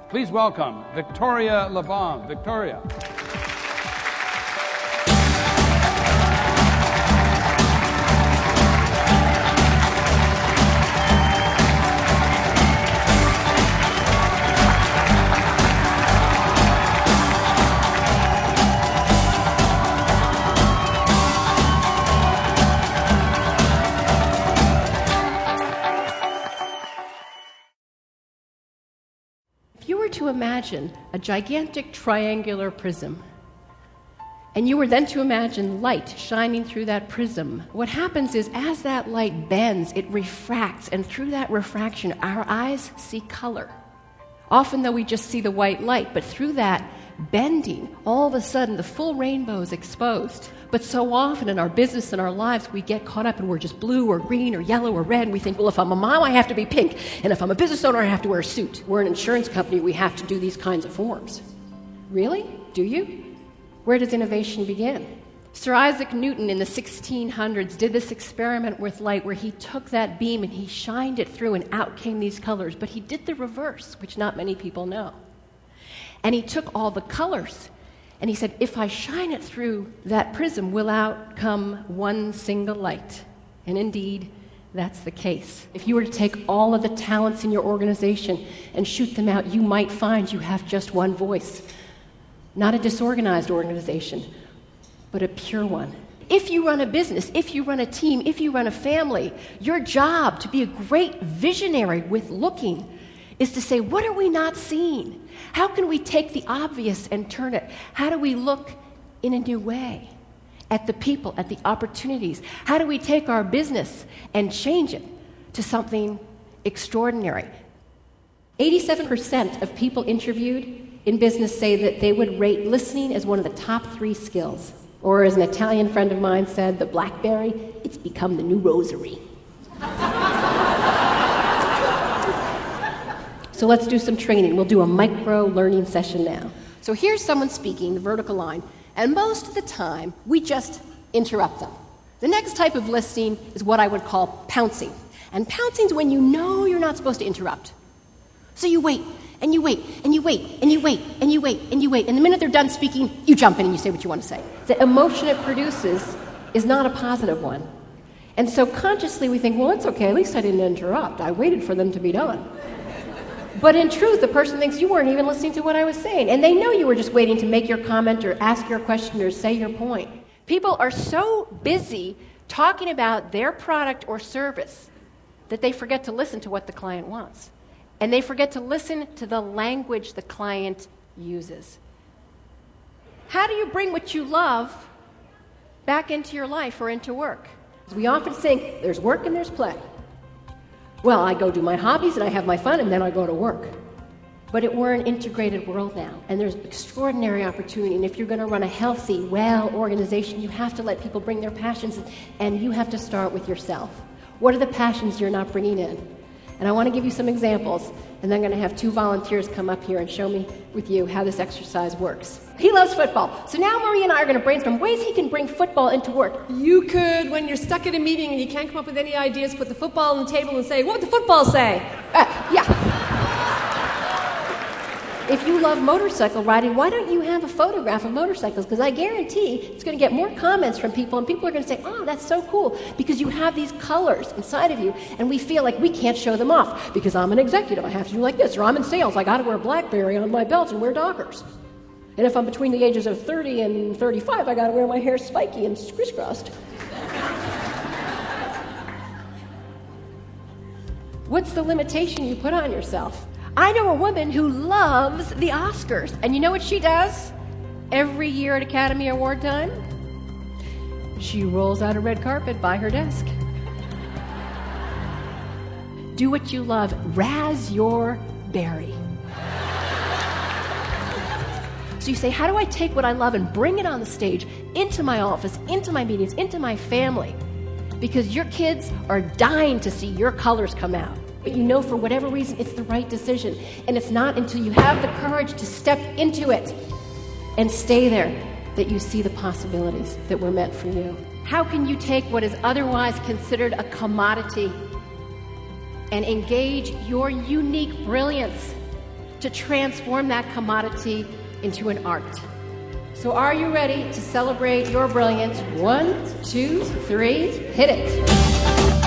Please welcome Victoria Labalme. Victoria. To imagine a gigantic triangular prism, and you were then to imagine light shining through that prism, what happens is as that light bends, it refracts, and through that refraction, our eyes see color. Often, though, we just see the white light, but through that bending, all of a sudden, the full rainbow is exposed. But so often in our business and our lives, we get caught up and we're just blue or green or yellow or red, and we think, well, if I'm a mom, I have to be pink, and if I'm a business owner, I have to wear a suit. We're an insurance company, we have to do these kinds of forms. Really? Do you? Where does innovation begin? Sir Isaac Newton in the 1600s did this experiment with light where he took that beam and he shined it through and out came these colors, but he did the reverse, which not many people know. And he took all the colors and he said, if I shine it through that prism, will out come one single light. And indeed, that's the case. If you were to take all of the talents in your organization and shoot them out, you might find you have just one voice. Not a disorganized organization, but a pure one. If you run a business, if you run a team, if you run a family, your job to be a great visionary with looking is to say, what are we not seeing? How can we take the obvious and turn it? How do we look in a new way at the people, at the opportunities? How do we take our business and change it to something extraordinary? 87% of people interviewed in business say that they would rate listening as one of the top 3 skills. Or as an Italian friend of mine said, the BlackBerry, it's become the new rosary. So let's do some training. We'll do a micro-learning session now. So here's someone speaking, the vertical line, and most of the time, we just interrupt them. The next type of listening is what I would call pouncing. And pouncing is when you know you're not supposed to interrupt. So you wait, and you wait, and you wait, and you wait, and you wait, and you wait, and the minute they're done speaking, you jump in and you say what you want to say. The emotion it produces is not a positive one. And so consciously we think, well, it's okay, at least I didn't interrupt. I waited for them to be done. But in truth, the person thinks you weren't even listening to what I was saying. And they know you were just waiting to make your comment or ask your question or say your point. People are so busy talking about their product or service that they forget to listen to what the client wants. And they forget to listen to the language the client uses. How do you bring what you love back into your life or into work? We often think there's work and there's play. Well, I go do my hobbies and I have my fun and then I go to work. But we're an integrated world now, and there's extraordinary opportunity. And if you're going to run a healthy, well organization, you have to let people bring their passions, and you have to start with yourself. What are the passions you're not bringing in? And I want to give you some examples, and then I'm going to have 2 volunteers come up here and show me with you how this exercise works. He loves football. So now Marie and I are going to brainstorm ways he can bring football into work. You could, when you're stuck at a meeting and you can't come up with any ideas, put the football on the table and say, what would the football say? Yeah. If you love motorcycle riding, why don't you have a photograph of motorcycles? Because I guarantee it's going to get more comments from people, and people are going to say, oh, that's so cool, because you have these colors inside of you, and we feel like we can't show them off, because I'm an executive, I have to do like this, or I'm in sales, I got to wear a BlackBerry on my belt and wear Dockers. And if I'm between the ages of 30 and 35, I got to wear my hair spiky and crisscrossed. What's the limitation you put on yourself? I know a woman who loves the Oscars. And you know what she does every year at Academy Award time? She rolls out a red carpet by her desk. Do what you love. Razz your berry. So you say, how do I take what I love and bring it on the stage, into my office, into my meetings, into my family? Because your kids are dying to see your colors come out. But you know for whatever reason it's the right decision. And it's not until you have the courage to step into it and stay there that you see the possibilities that were meant for you. How can you take what is otherwise considered a commodity and engage your unique brilliance to transform that commodity into an art. So are you ready to celebrate your brilliance? 1, 2, 3, hit it.